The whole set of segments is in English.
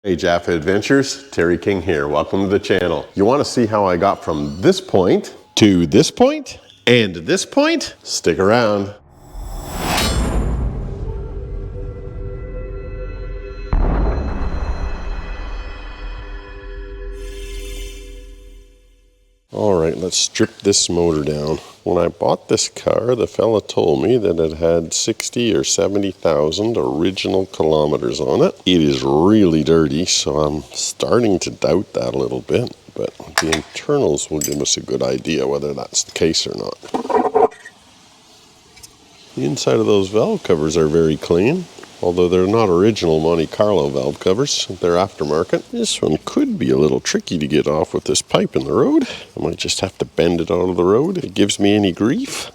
Hey Jafffa Adventures, Terry King here. Welcome to the channel. You want to see how I got from this point to this point and this point? Stick around. All right, let's strip this motor down. When I bought this car, the fella told me that it had 60 or 70,000 original kilometers on it. It is really dirty, so I'm starting to doubt that a little bit, but the internals will give us a good idea whether that's the case or not. The inside of those valve covers are very clean. Although they're not original Monte Carlo valve covers, they're aftermarket. This one could be a little tricky to get off with this pipe in the road. I might just have to bend it out of the road if it gives me any grief.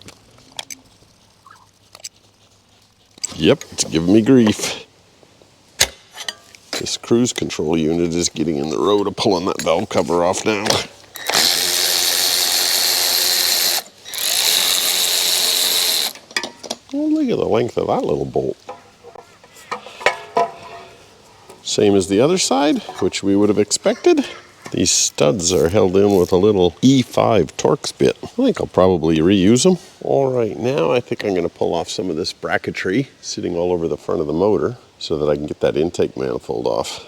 Yep, it's giving me grief. This cruise control unit is getting in the road of pulling that valve cover off now. Oh, look at the length of that little bolt. Same as the other side, which we would have expected. These studs are held in with a little E5 Torx bit. I think I'll probably reuse them. All right, now I think I'm going to pull off some of this bracketry sitting all over the front of the motor so that I can get that intake manifold off.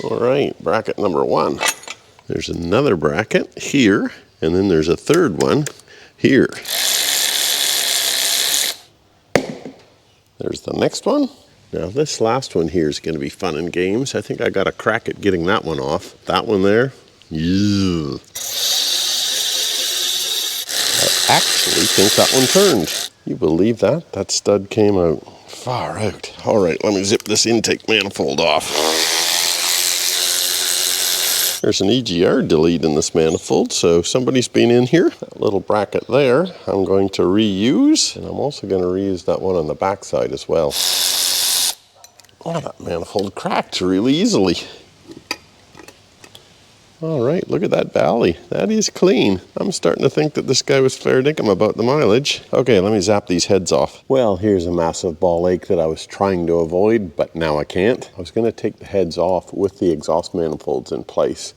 All right, bracket number one. There's another bracket here, and then there's a third one here. There's the next one. Now this last one here is going to be fun and games. I think I got a crack at getting that one off. That one there, yeah. I actually think that one turned. You believe that? That stud came out far out. All right, let me zip this intake manifold off. There's an EGR delete in this manifold, so somebody's been in here. That little bracket there, I'm going to reuse, and I'm also going to reuse that one on the back side as well. Oh, that manifold cracked really easily. All right, look at that valley. That is clean. I'm starting to think that this guy was fair dinkum about the mileage. Okay, let me zap these heads off. Well, here's a massive ball ache that I was trying to avoid, but now I can't. I was going to take the heads off with the exhaust manifolds in place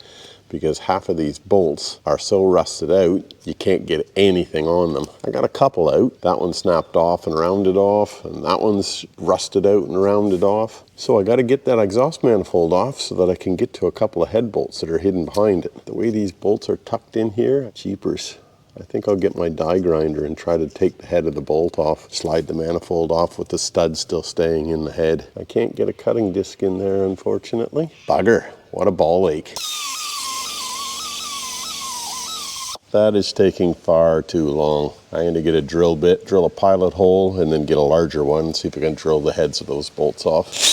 because half of these bolts are so rusted out, you can't get anything on them. I got a couple out. That one snapped off and rounded off, and that one's rusted out and rounded off. So I got to get that exhaust manifold off so that I can get to a couple of head bolts that are hidden behind it. The way these bolts are tucked in here, jeepers. I think I'll get my die grinder and try to take the head of the bolt off, slide the manifold off with the stud still staying in the head. I can't get a cutting disc in there, unfortunately. Bugger, what a ball ache. That is taking far too long. I'm going to get a drill bit, drill a pilot hole, and then get a larger one, see if I can drill the heads of those bolts off.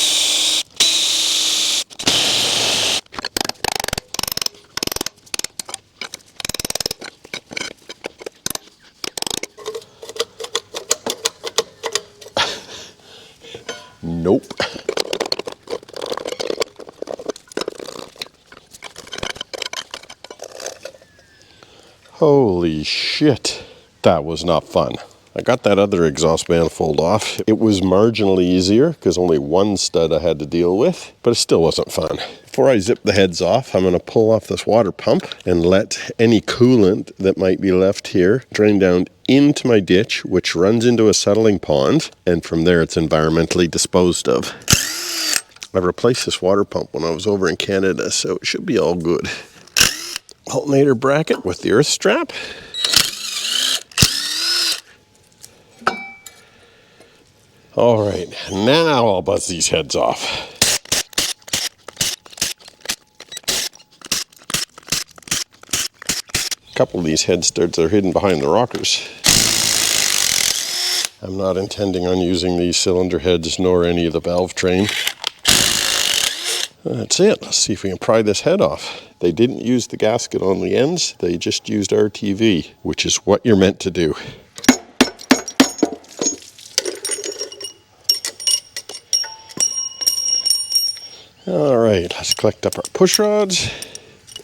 Nope. Holy shit, that was not fun. I got that other exhaust manifold off. It was marginally easier because only one stud I had to deal with, but it still wasn't fun. Before I zip the heads off, I'm going to pull off this water pump and let any coolant that might be left here drain down into my ditch, which runs into a settling pond, and from there it's environmentally disposed of. I replaced this water pump when I was over in Canada, so it should be all good. Alternator bracket with the earth strap. All right, now I'll buzz these heads off. A couple of these head studs are hidden behind the rockers. I'm not intending on using these cylinder heads nor any of the valve train. That's it. Let's see if we can pry this head off. They didn't use the gasket on the ends. They just used RTV, which is what you're meant to do. All right, let's collect up our push rods,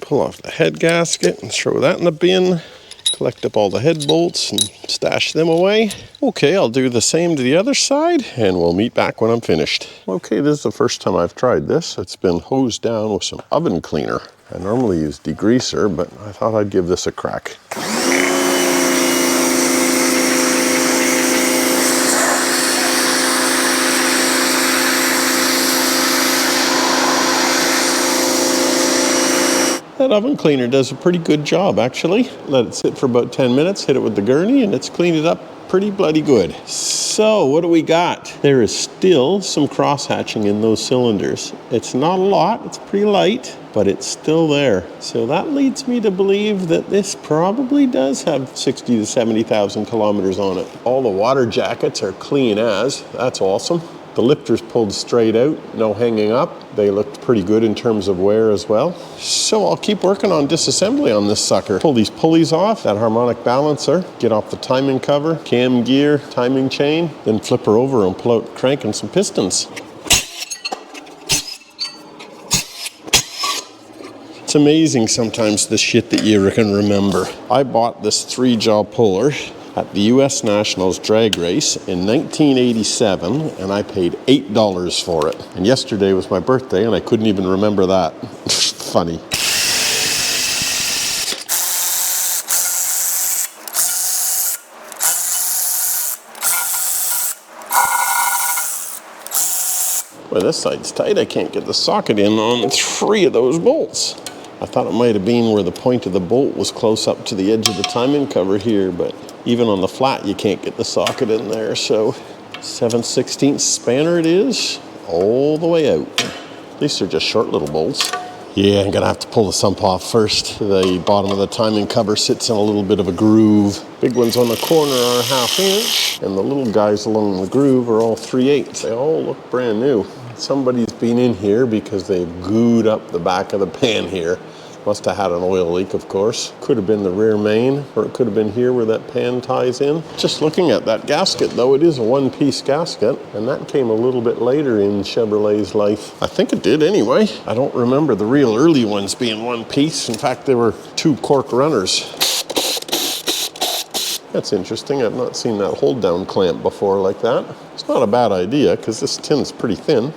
pull off the head gasket and throw that in the bin. collect up all the head bolts and stash them away. Okay, I'll do the same to the other side and we'll meet back when I'm finished. Okay, this is the first time I've tried this. It's been hosed down with some oven cleaner. I normally use degreaser, but I thought I'd give this a crack. That oven cleaner does a pretty good job, actually. Let it sit for about 10 minutes, hit it with the gurney, and it's cleaned it up pretty bloody good. So, what do we got? There is still some cross-hatching in those cylinders. It's not a lot, it's pretty light, but it's still there. So that leads me to believe that this probably does have 60 to 70,000 kilometers on it. All the water jackets are clean as. That's awesome. The lifter's pulled straight out, no hanging up. They looked pretty good in terms of wear as well. So I'll keep working on disassembly on this sucker. Pull these pulleys off, that harmonic balancer, get off the timing cover, cam gear, timing chain, then flip her over and pull out crank and some pistons. It's amazing sometimes the shit that you can remember. I bought this 3-jaw puller at the US Nationals drag race in 1987, and I paid $8 for it. And yesterday was my birthday, and I couldn't even remember that. Funny. Well, this side's tight. I can't get the socket in on 3 of those bolts. I thought it might have been where the point of the bolt was close up to the edge of the timing cover here, but even on the flat you can't get the socket in there. So 7/16 spanner it is, all the way out. These are just short little bolts. Yeah, I'm gonna have to pull the sump off first. The bottom of the timing cover sits in a little bit of a groove. Big ones on the corner are 1/2 inch, and the little guys along the groove are all 3/8. They all look brand new. Somebody's been in here because they've gooed up the back of the pan here. Must have had an oil leak, of course. Could have been the rear main, or it could have been here where that pan ties in. Just looking at that gasket, though, it is a one-piece gasket, and that came a little bit later in Chevrolet's life. I think it did anyway. I don't remember the real early ones being one piece. In fact, they were 2 cork runners. That's interesting. I've not seen that hold-down clamp before like that. It's not a bad idea, because this tin's pretty thin.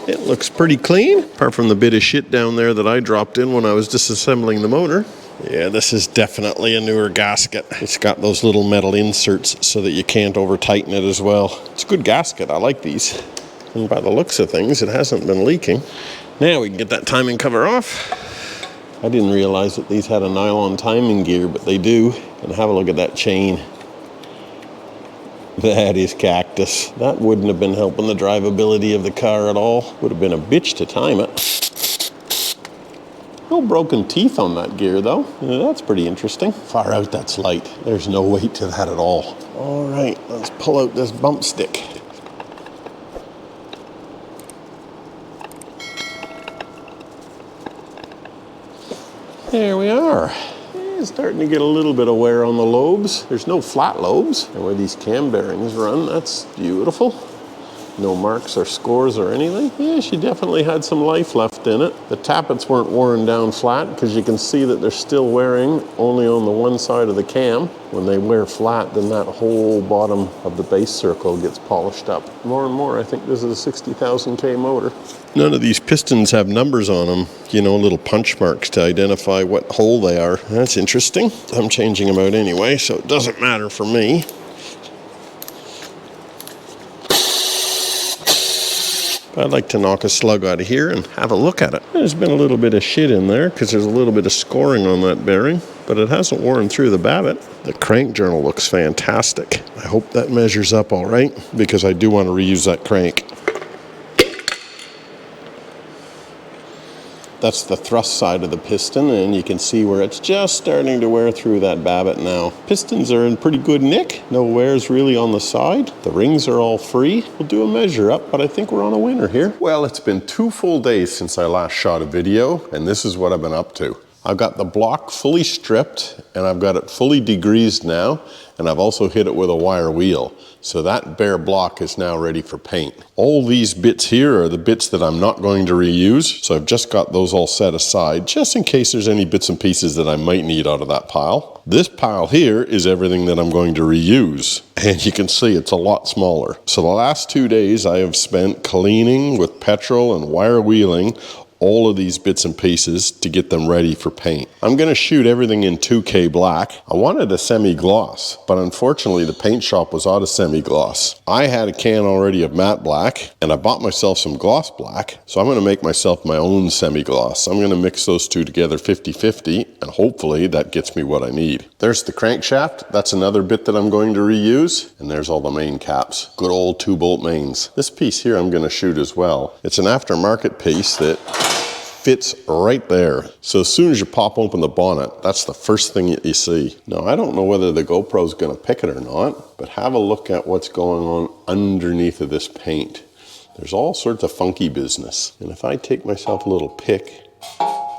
It looks pretty clean, apart from the bit of shit down there that I dropped in when I was disassembling the motor. Yeah, this is definitely a newer gasket. It's got those little metal inserts so that you can't over-tighten it as well. It's a good gasket. I like these. And by the looks of things, it hasn't been leaking. Now we can get that timing cover off. I didn't realize that these had a nylon timing gear, but they do. And have a look at that chain. That is cactus. That wouldn't have been helping the drivability of the car at all. Would have been a bitch to time it. No broken teeth on that gear though. Yeah, that's pretty interesting. Far out, that's light. There's no weight to that at all. All right, let's pull out this bump stick. There we are. Starting to get a little bit of wear on the lobes. There's no flat lobes. And where these cam bearings run, that's beautiful. No marks or scores or anything. Yeah, she definitely had some life left in it. The tappets weren't worn down flat because you can see that they're still wearing only on the one side of the cam. When they wear flat, then that whole bottom of the base circle gets polished up. More and more, I think this is a 60,000 K motor. None of these pistons have numbers on them, you know, little punch marks to identify what hole they are. That's interesting. I'm changing them out anyway, so it doesn't matter for me. I'd like to knock a slug out of here and have a look at it. There's been a little bit of shit in there because there's a little bit of scoring on that bearing, but it hasn't worn through the babbitt. The crank journal looks fantastic. I hope that measures up all right because I do want to reuse that crank. That's the thrust side of the piston, and you can see where it's just starting to wear through that babbitt now. Pistons are in pretty good nick. No wears really on the side. The rings are all free. We'll do a measure up, but I think we're on a winner here. Well, it's been 2 full days since I last shot a video, and this is what I've been up to. I've got the block fully stripped and I've got it fully degreased now, and I've also hit it with a wire wheel. So that bare block is now ready for paint. All these bits here are the bits that I'm not going to reuse, so I've just got those all set aside just in case there's any bits and pieces that I might need out of that pile. This pile here is everything that I'm going to reuse, and you can see it's a lot smaller. So the last 2 days I have spent cleaning with petrol and wire wheeling all of these bits and pieces to get them ready for paint. I'm gonna shoot everything in 2K black. I wanted a semi-gloss, but unfortunately the paint shop was out of semi-gloss. I had a can already of matte black, and I bought myself some gloss black, so I'm gonna make myself my own semi-gloss. I'm gonna mix those two together 50-50, and hopefully that gets me what I need. There's the crankshaft. That's another bit that I'm going to reuse, and there's all the main caps. Good old 2-bolt mains. This piece here I'm gonna shoot as well. It's an aftermarket piece that fits right there. So as soon as you pop open the bonnet, that's the first thing you see. Now, I don't know whether the GoPro's gonna pick it or not, but have a look at what's going on underneath of this paint. There's all sorts of funky business. And if I take myself a little pick,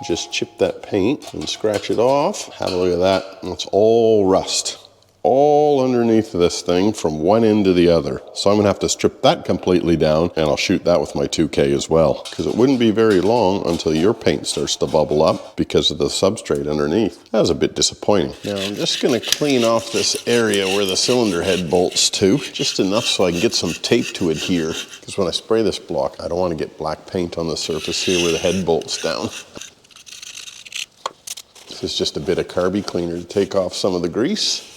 just chip that paint and scratch it off, have a look at that, and it's all rust. All underneath this thing from one end to the other. So I'm gonna have to strip that completely down, and I'll shoot that with my 2K as well, because it wouldn't be very long until your paint starts to bubble up because of the substrate underneath. That was a bit disappointing. Now I'm just gonna clean off this area where the cylinder head bolts to, just enough so I can get some tape to adhere, because when I spray this block, I don't want to get black paint on the surface here where the head bolts down. This is just a bit of carby cleaner to take off some of the grease.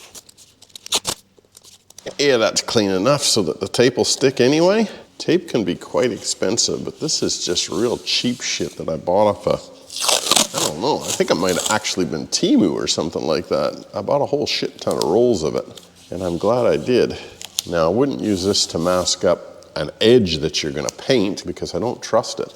Yeah, that's clean enough so that the tape will stick anyway. Tape can be quite expensive, but this is just real cheap shit that I bought off I don't know, I think it might have actually been Temu or something like that. I bought a whole shit ton of rolls of it, and I'm glad I did. Now, I wouldn't use this to mask up an edge that you're gonna paint because I don't trust it.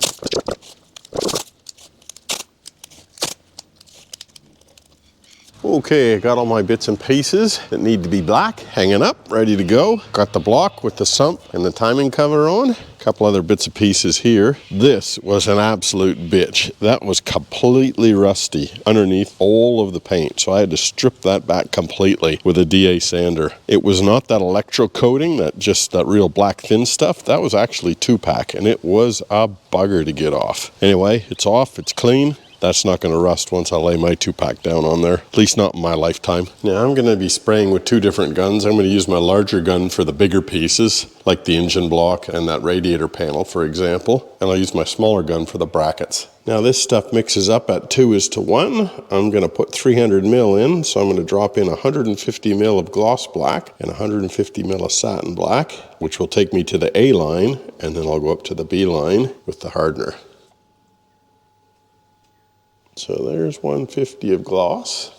Okay, I got all my bits and pieces that need to be black, hanging up, ready to go. Got the block with the sump and the timing cover on. A couple other bits and pieces here. This was an absolute bitch. That was completely rusty underneath all of the paint, so I had to strip that back completely with a DA sander. It was not that electro coating, that real black thin stuff. That was actually 2-pack, and it was a bugger to get off. Anyway, it's off, it's clean. That's not going to rust once I lay my 2-pack down on there, at least not in my lifetime. Now I'm going to be spraying with 2 different guns. I'm going to use my larger gun for the bigger pieces, like the engine block and that radiator panel, for example. And I'll use my smaller gun for the brackets. Now this stuff mixes up at 2:1. I'm going to put 300 mil in, so I'm going to drop in 150 mil of gloss black and 150 mil of satin black, which will take me to the A line, and then I'll go up to the B line with the hardener. So there's 150 of gloss.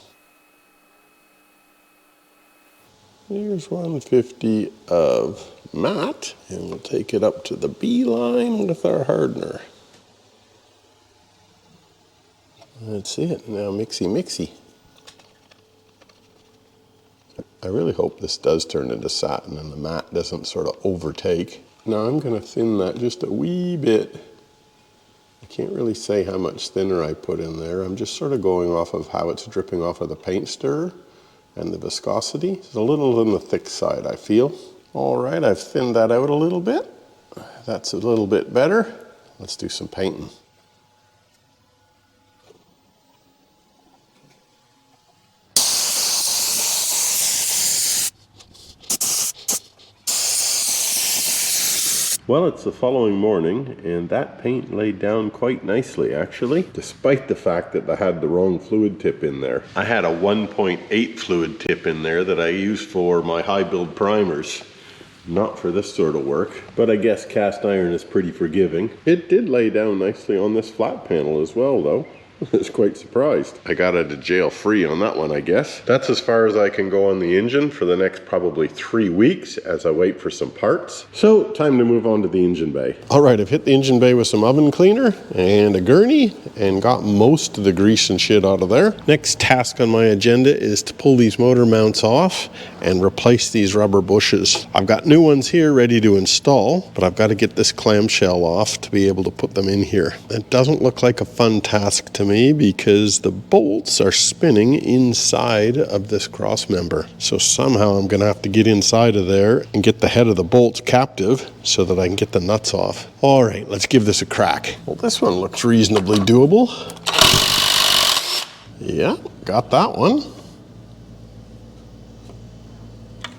Here's 150 of matte, and we'll take it up to the B line with our hardener. That's it. Now mixy mixy. I really hope this does turn into satin and the matte doesn't sort of overtake. Now I'm going to thin that just a wee bit. I can't really say how much thinner I put in there. I'm just sort of going off of how it's dripping off of the paint stirrer and the viscosity. It's a little on the thick side, I feel. All right, I've thinned that out a little bit. That's a little bit better. Let's do some painting. Well, it's the following morning, and that paint laid down quite nicely, actually, despite the fact that I had the wrong fluid tip in there. I had a 1.8 fluid tip in there that I use for my high build primers, not for this sort of work, but I guess cast iron is pretty forgiving. It did lay down nicely on this flat panel as well, though. I was quite surprised. I got out of jail free on that one, I guess. That's as far as I can go on the engine for the next probably 3 weeks as I wait for some parts. So, time to move on to the engine bay. All right, I've hit the engine bay with some oven cleaner and a gurney and got most of the grease and shit out of there. Next task on my agenda is to pull these motor mounts off and replace these rubber bushes. I've got new ones here ready to install, but I've got to get this clamshell off to be able to put them in here. It doesn't look like a fun task to me because the bolts are spinning inside of this cross member. So somehow I'm going to have to get inside of there and get the head of the bolts captive so that I can get the nuts off. All right, let's give this a crack. Well, this one looks reasonably doable. Yeah, got that one.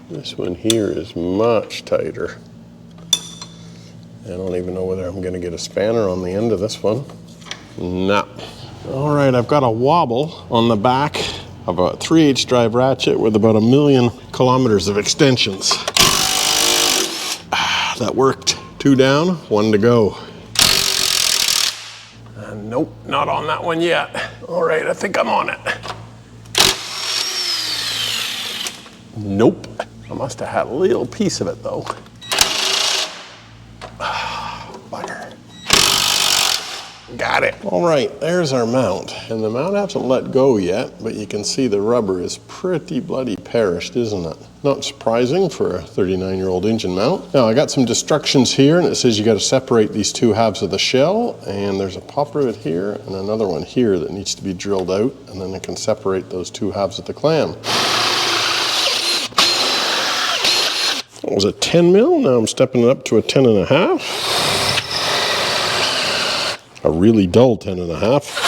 This one here is much tighter. I don't even know whether I'm going to get a spanner on the end of this one. No. All right, I've got a wobble on the back of a 3/8 drive ratchet with about 1 million kilometers of extensions. That worked. 2 down, 1 to go. Nope, not on that one yet. All right, I think I'm on it. Nope. I must have had a little piece of it though. Bugger. Got it. All right, there's our mount. And the mount hasn't let go yet, but you can see the rubber is pretty bloody perished, isn't it? Not surprising for a 39-year-old engine mount. Now I got some destructions here, and it says you got to separate these 2 halves of the shell, and there's a pop rivet here and another one here that needs to be drilled out, and then I can separate those 2 halves of the clam. That was a 10 mil, now I'm stepping it up to a 10.5. A really dull 10.5.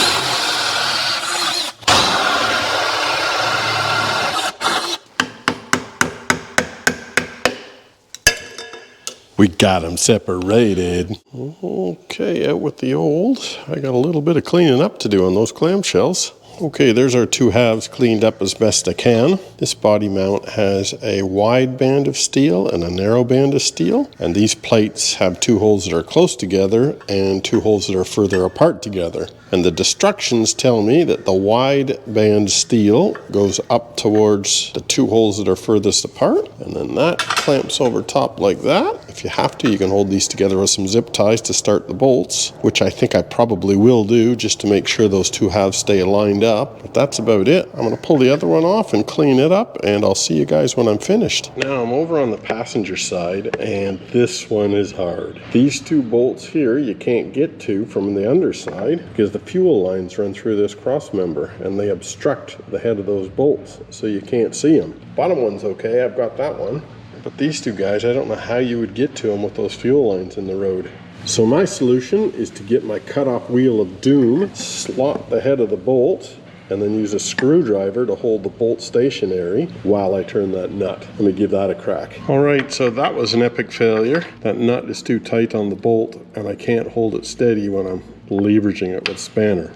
We got them separated. Okay, out with the old. I got a little bit of cleaning up to do on those clamshells. Okay, there's our 2 halves cleaned up as best I can. This body mount has a wide band of steel and a narrow band of steel. And these plates have 2 holes that are close together and 2 holes that are further apart together. And the destructions tell me that the wide band steel goes up towards the 2 holes that are furthest apart. And then that clamps over top like that. If you have to, you can hold these together with some zip ties to start the bolts, which I think I probably will do just to make sure those 2 halves stay lined up. But that's about it. I'm going to pull the other one off and clean it up, and I'll see you guys when I'm finished. Now I'm over on the passenger side, and this one is hard. These 2 bolts here you can't get to from the underside because the fuel lines run through this cross member and they obstruct the head of those bolts, so you can't see them. Bottom one's okay, I've got that one. But these 2 guys, I don't know how you would get to them with those fuel lines in the road. So my solution is to get my cutoff wheel of doom, slot the head of the bolt, and then use a screwdriver to hold the bolt stationary while I turn that nut. Let me give that a crack. All right, so that was an epic failure. That nut is too tight on the bolt, and I can't hold it steady when I'm leveraging it with spanner.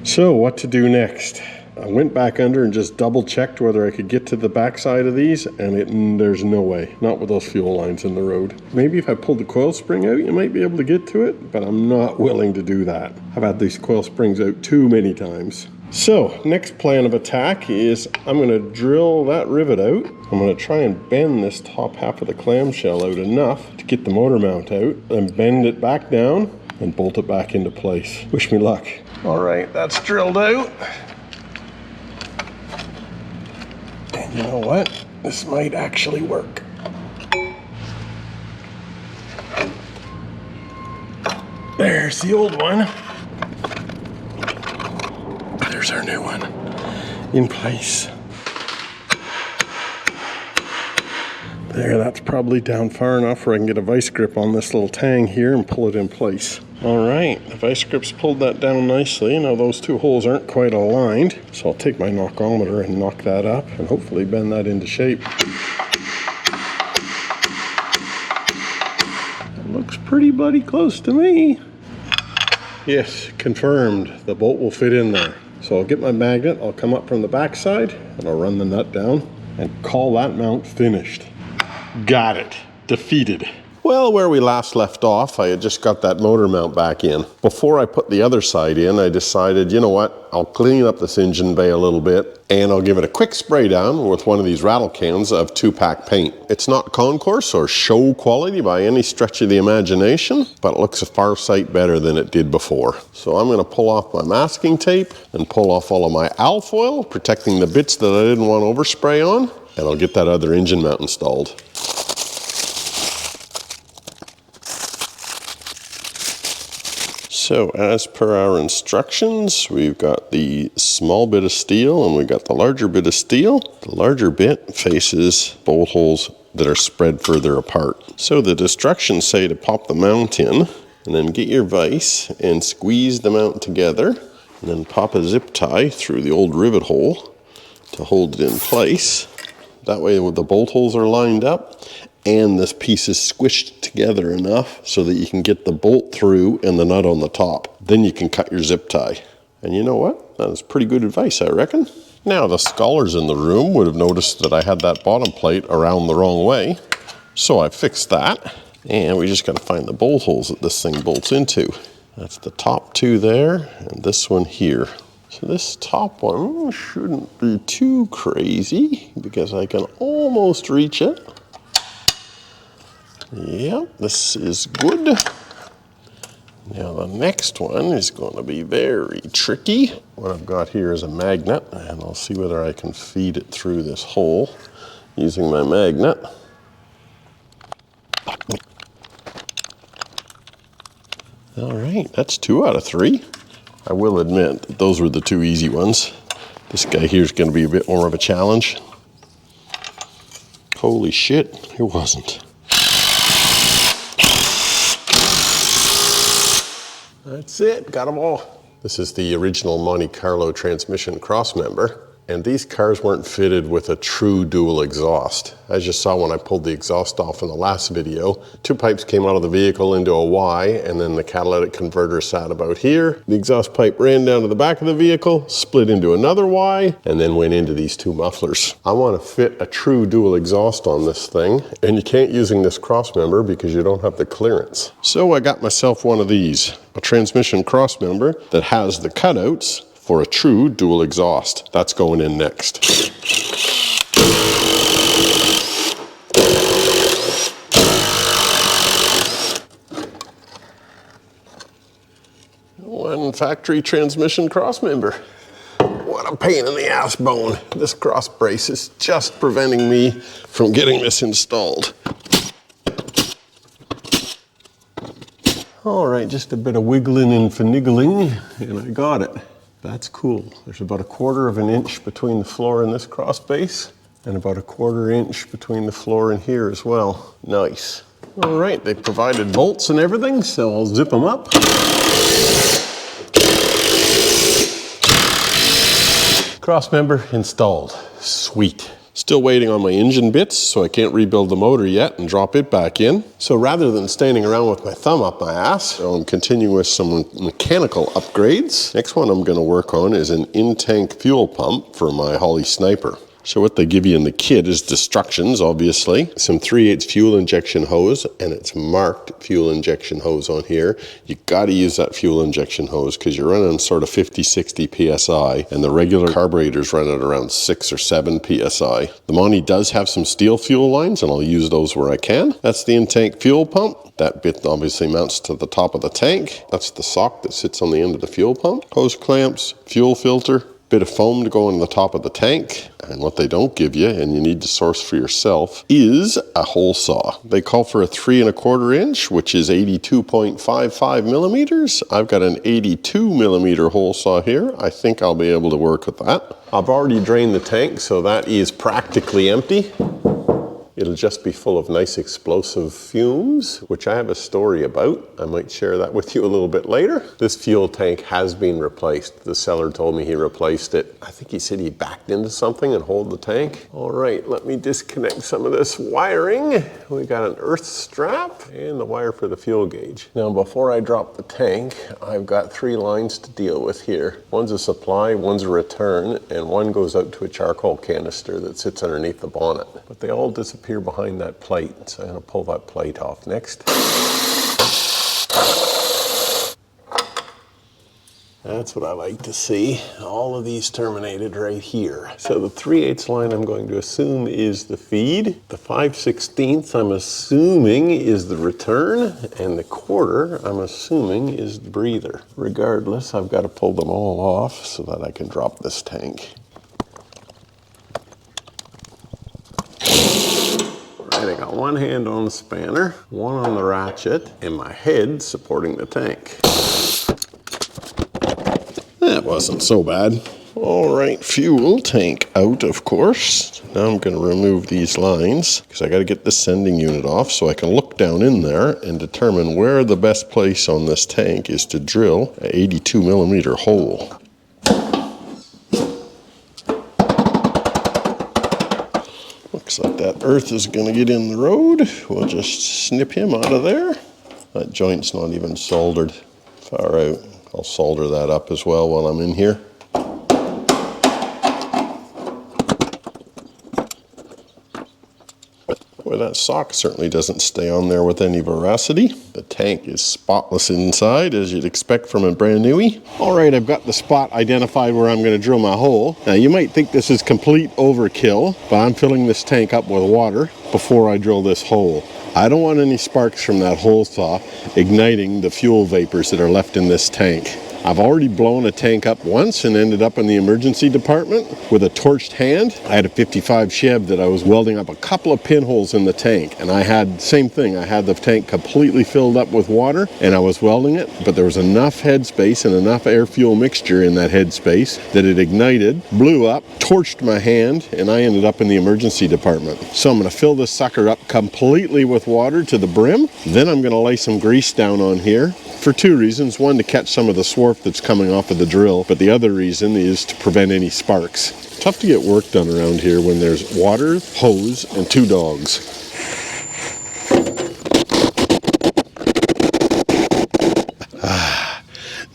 So what to do next? I went back under and just double checked whether I could get to the backside of these, and there's no way, not with those fuel lines in the road. Maybe if I pulled the coil spring out, you might be able to get to it, but I'm not willing to do that. I've had these coil springs out too many times. So, next plan of attack is I'm going to drill that rivet out. I'm going to try and bend this top half of the clamshell out enough to get the motor mount out, and bend it back down and bolt it back into place. Wish me luck. All right, that's drilled out. And you know what? This might actually work. There's the old one. There's our new one in place. There, that's probably down far enough where I can get a vice grip on this little tang here and pull it in place. All right, the vice grip's pulled that down nicely. Now those 2 holes aren't quite aligned, so I'll take my knockometer and knock that up and hopefully bend that into shape. It looks pretty bloody close to me. Yes, confirmed. The bolt will fit in there. So I'll get my magnet, I'll come up from the backside, and I'll run the nut down and call that mount finished. Got it. Defeated. Well, where we last left off, I had just got that motor mount back in. Before I put the other side in, I decided, you know what, I'll clean up this engine bay a little bit and I'll give it a quick spray down with one of these rattle cans of 2-pack paint. It's not concourse or show quality by any stretch of the imagination, but it looks a far sight better than it did before. So I'm gonna pull off my masking tape and pull off all of my alfoil, protecting the bits that I didn't want overspray on, and I'll get that other engine mount installed. So as per our instructions, we've got the small bit of steel and we've got the larger bit of steel. The larger bit faces bolt holes that are spread further apart. So the instructions say to pop the mount in and then get your vise and squeeze the mount together and then pop a zip tie through the old rivet hole to hold it in place. That way the bolt holes are lined up and this piece is squished together enough so that you can get the bolt through and the nut on the top. Then you can cut your zip tie. And you know what? That is pretty good advice, I reckon. Now, the scholars in the room would have noticed that I had that bottom plate around the wrong way. So I fixed that. And we just got to find the bolt holes that this thing bolts into. That's the top two there and this one here. So this top one shouldn't be too crazy because I can almost reach it. Yep, this is good. Now the next one is going to be very tricky. What I've got here is a magnet, and I'll see whether I can feed it through this hole using my magnet. All right, that's 2 out of 3. I will admit that those were the 2 easy ones. This guy here is going to be a bit more of a challenge. Holy shit, it wasn't. That's it, got them all. This is the original Monte Carlo transmission Crossmember, and these cars weren't fitted with a true dual exhaust. As you saw when I pulled the exhaust off in the last video, 2 pipes came out of the vehicle into a Y, and then the catalytic converter sat about here. The exhaust pipe ran down to the back of the vehicle, split into another Y, and then went into these 2 mufflers. I want to fit a true dual exhaust on this thing, and you can't using this Crossmember because you don't have the clearance. So I got myself one of these, a transmission Crossmember that has the cutouts for a true dual exhaust. That's going in next. One factory transmission Crossmember. What a pain in the ass bone. This cross brace is just preventing me from getting this installed. All right, just a bit of wiggling and finagling, and I got it. That's cool. There's about 1/4 of an inch between the floor and this cross base, and about 1/4 inch between the floor and here as well. Nice. All right, they provided bolts and everything, so I'll zip them up. Crossmember installed. Sweet. Still waiting on my engine bits, so I can't rebuild the motor yet and drop it back in. So rather than standing around with my thumb up my ass, I'm continuing with some mechanical upgrades. Next one I'm going to work on is an in-tank fuel pump for my Holly Sniper. So what they give you in the kit is instructions, obviously, some 3/8 fuel injection hose, and it's marked fuel injection hose on here. You got to use that fuel injection hose because you're running sort of 50-60 PSI, and the regular carburetors run at around 6 or 7 PSI. The Monte does have some steel fuel lines, and I'll use those where I can. That's the in-tank fuel pump. That bit obviously mounts to the top of the tank. That's the sock that sits on the end of the fuel pump. Hose clamps, fuel filter, bit of foam to go on the top of the tank. And what they don't give you, and you need to source for yourself, is a hole saw. They call for a 3 1/4 inch, which is 82.55 millimeters. I've got an 82 millimeter hole saw here. I think I'll be able to work with that. I've already drained the tank, so that is practically empty. It'll just be full of nice explosive fumes, which I have a story about. I might share that with you a little bit later. This fuel tank has been replaced. The seller told me he replaced it. I think he said he backed into something and hold the tank. All right, let me disconnect some of this wiring. We got an earth strap and the wire for the fuel gauge. Now, before I drop the tank, I've got 3 lines to deal with here. One's a supply, one's a return, and one goes out to a charcoal canister that sits underneath the bonnet. But they all disappear here behind that plate. So I'm going to pull that plate off next. That's what I like to see. All of these terminated right here. So the 3/8 line I'm going to assume is the feed. The 5/16 I'm assuming is the return. And the 1/4 I'm assuming is the breather. Regardless, I've got to pull them all off so that I can drop this tank. All right, I got one hand on the spanner, one on the ratchet, and my head supporting the tank. That wasn't so bad. All right, fuel tank out, of course. Now I'm going to remove these lines because I got to get the sending unit off so I can look down in there and determine where the best place on this tank is to drill an 82mm hole. Looks like that earth is going to get in the road. We'll just snip him out of there. That joint's not even soldered. Far out. I'll solder that up as well while I'm in here. Boy, that sock certainly doesn't stay on there with any veracity. The tank is spotless inside, as you'd expect from a brand newie. All right, I've got the spot identified where I'm going to drill my hole. Now, you might think this is complete overkill, but I'm filling this tank up with water before I drill this hole. I don't want any sparks from that hole saw igniting the fuel vapors that are left in this tank. I've already blown a tank up once and ended up in the emergency department with a torched hand. I had a 55 Chev that I was welding up a couple of pinholes in the tank, and I had, same thing, I had the tank completely filled up with water and I was welding it, but there was enough headspace and enough air-fuel mixture in that headspace that it ignited, blew up, torched my hand, and I ended up in the emergency department. So I'm going to fill this sucker up completely with water to the brim. Then I'm going to lay some grease down on here for two reasons. One, to catch some of the swarf that's coming off of the drill, but the other reason is to prevent any sparks. Tough to get work done around here when there's water, hose, and two dogs.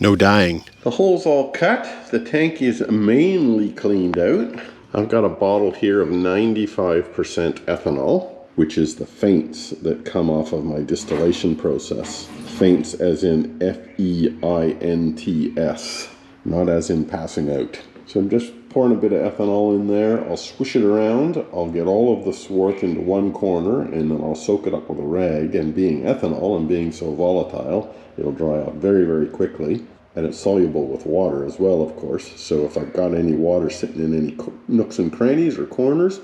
No dying. The hole's all cut. The tank is mainly cleaned out. I've got a bottle here of 95% ethanol, which is the faints that come off of my distillation process. Faints as in F-E-I-N-T-S, not as in passing out. So I'm just pouring a bit of ethanol in there. I'll swish it around. I'll get all of the swarth into one corner, and then I'll soak it up with a rag. And being ethanol and being so volatile, it'll dry out very, very quickly. And it's soluble with water as well, of course. So if I've got any water sitting in any nooks and crannies or corners,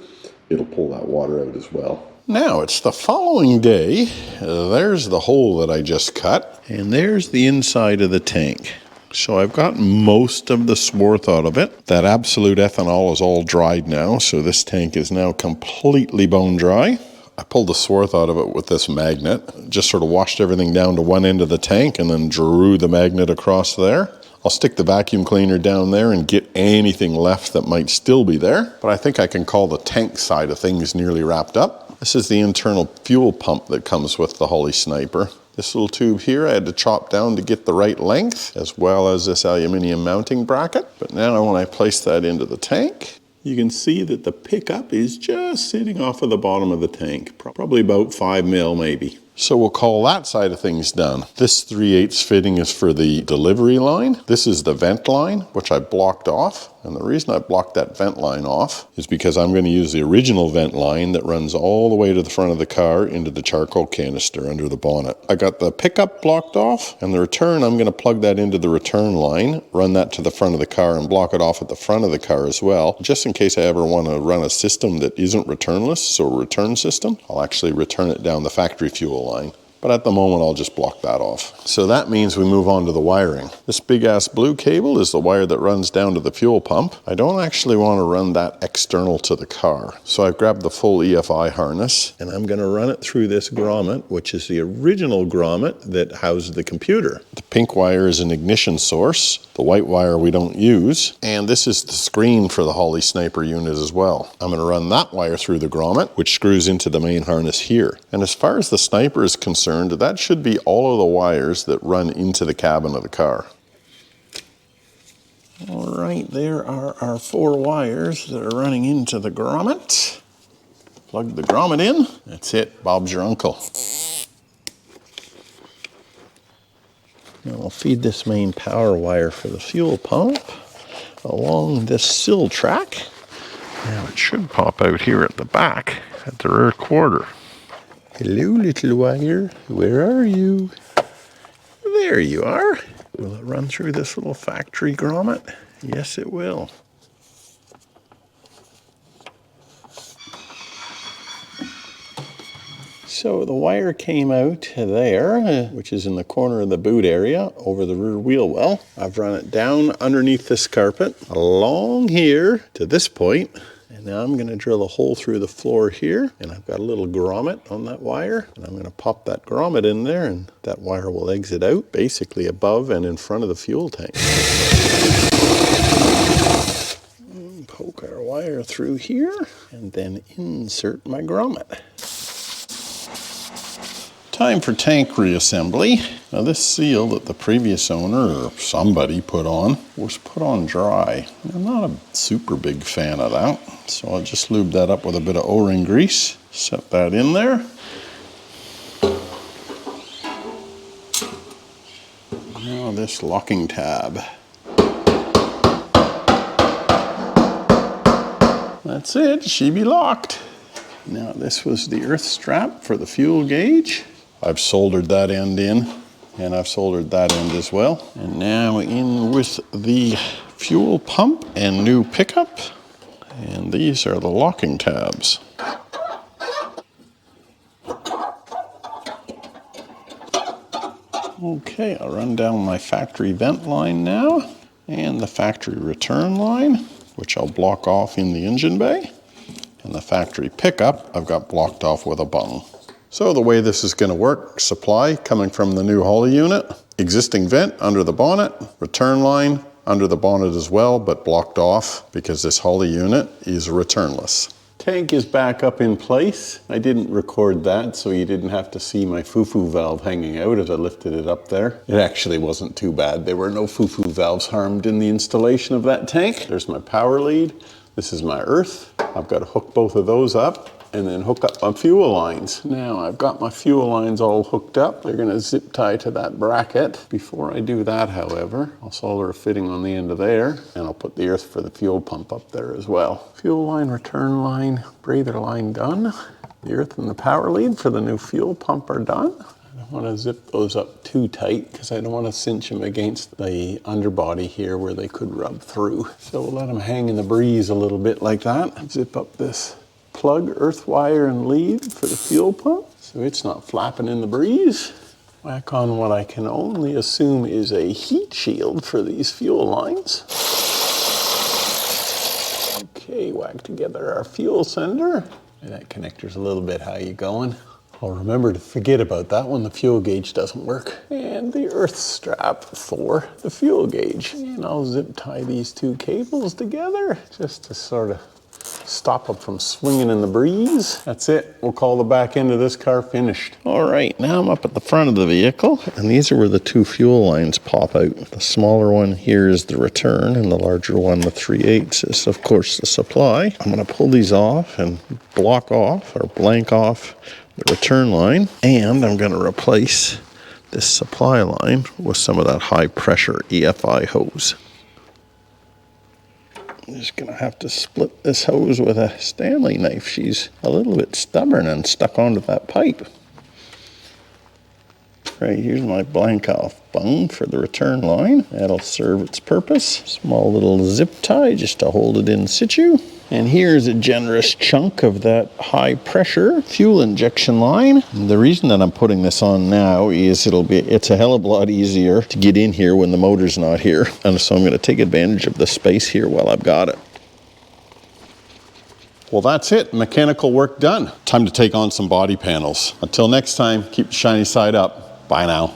it'll pull that water out as well. Now it's the following day. There's the hole that I just cut, and there's the inside of the tank. So I've got most of the swarth out of it. That absolute ethanol is all dried now, so this tank is now completely bone dry. I pulled the swarth out of it with this magnet, just sort of washed everything down to one end of the tank and then drew the magnet across there. I'll stick the vacuum cleaner down there and get anything left that might still be there, but I think I can call the tank side of things nearly wrapped up. This is the internal fuel pump that comes with the Holley Sniper. This little tube here I had to chop down to get the right length, as well as this aluminum mounting bracket. But now when I place that into the tank, you can see that the pickup is just sitting off of the bottom of the tank, probably about 5 mil maybe. So we'll call that side of things done. This 3/8 fitting is for the delivery line. This is the vent line, which I blocked off. And the reason I blocked that vent line off is because I'm going to use the original vent line that runs all the way to the front of the car into the charcoal canister under the bonnet. I got the pickup blocked off, and the return, I'm going to plug that into the return line, run that to the front of the car, and block it off at the front of the car as well, just in case I ever want to run a system that isn't returnless, so a return system. I'll actually return it down the factory fuel line. But at the moment, I'll just block that off. So that means we move on to the wiring. This big ass blue cable is the wire that runs down to the fuel pump. I don't actually want to run that external to the car. So I've grabbed the full EFI harness and I'm going to run it through this grommet, which is the original grommet that housed the computer. The pink wire is an ignition source. The white wire we don't use. And this is the screen for the Holley Sniper unit as well. I'm going to run that wire through the grommet, which screws into the main harness here. And as far as the Sniper is concerned, that should be all of the wires that run into the cabin of the car. All right, there are our 4 wires that are running into the grommet. Plug the grommet in. That's it. Bob's your uncle. Now we'll feed this main power wire for the fuel pump along this sill track. Now it should pop out here at the back at the rear quarter. Hello, little wire. Where are you? There you are. Will it run through this little factory grommet? Yes, it will. So the wire came out there, which is in the corner of the boot area over the rear wheel well. I've run it down underneath this carpet, along here to this point, and now I'm going to drill a hole through the floor here, and I've got a little grommet on that wire, and I'm going to pop that grommet in there, and that wire will exit out basically above and in front of the fuel tank. Poke our wire through here, and then insert my grommet. Time for tank reassembly. Now this seal that the previous owner or somebody put on was put on dry. I'm not a super big fan of that, so I'll just lube that up with a bit of O-ring grease. Set that in there. Now this locking tab. That's it, she be locked. Now this was the earth strap for the fuel gauge. I've soldered that end in, and I've soldered that end as well. And now in with the fuel pump and new pickup. And these are the locking tabs. Okay, I'll run down my factory vent line now, and the factory return line, which I'll block off in the engine bay. And the factory pickup, I've got blocked off with a bung. So the way this is going to work, supply coming from the new Holley unit, existing vent under the bonnet, return line under the bonnet as well, but blocked off because this Holley unit is returnless. Tank is back up in place. I didn't record that, so you didn't have to see my foo-foo valve hanging out as I lifted it up there. It actually wasn't too bad. There were no foo-foo valves harmed in the installation of that tank. There's my power lead. This is my earth. I've got to hook both of those up and then hook up my fuel lines. Now I've got my fuel lines all hooked up. They're gonna zip tie to that bracket. Before I do that, however, I'll solder a fitting on the end of there, and I'll put the earth for the fuel pump up there as well. Fuel line, return line, breather line done. The earth and the power lead for the new fuel pump are done. I don't want to zip those up too tight because I don't want to cinch them against the underbody here where they could rub through. So we'll let them hang in the breeze a little bit like that. Zip up this plug, earth wire, and lead for the fuel pump so it's not flapping in the breeze. Whack on what I can only assume is a heat shield for these fuel lines. Okay, whack together our fuel sender. That connector's a little bit high. You going? I'll remember to forget about that when the fuel gauge doesn't work. And the earth strap for the fuel gauge. And I'll zip tie these two cables together just to sort of stop them from swinging in the breeze. That's it. We'll call the back end of this car finished. All right, now I'm up at the front of the vehicle, and these are where the two fuel lines pop out. The smaller one here is the return, and the larger one, the 3/8, is of course the supply. I'm gonna pull these off and block off or blank off the return line, and I'm gonna replace this supply line with some of that high pressure EFI hose. I'm just gonna have to split this hose with a Stanley knife. She's a little bit stubborn and stuck onto that pipe. Right, here's my blank off bung for the return line. That'll serve its purpose. Small little zip tie just to hold it in situ. And here's a generous chunk of that high pressure fuel injection line. And the reason that I'm putting this on now is it's a hell of a lot easier to get in here when the motor's not here. And so I'm going to take advantage of the space here while I've got it. Well, that's it. Mechanical work done. Time to take on some body panels. Until next time, keep the shiny side up. Bye now.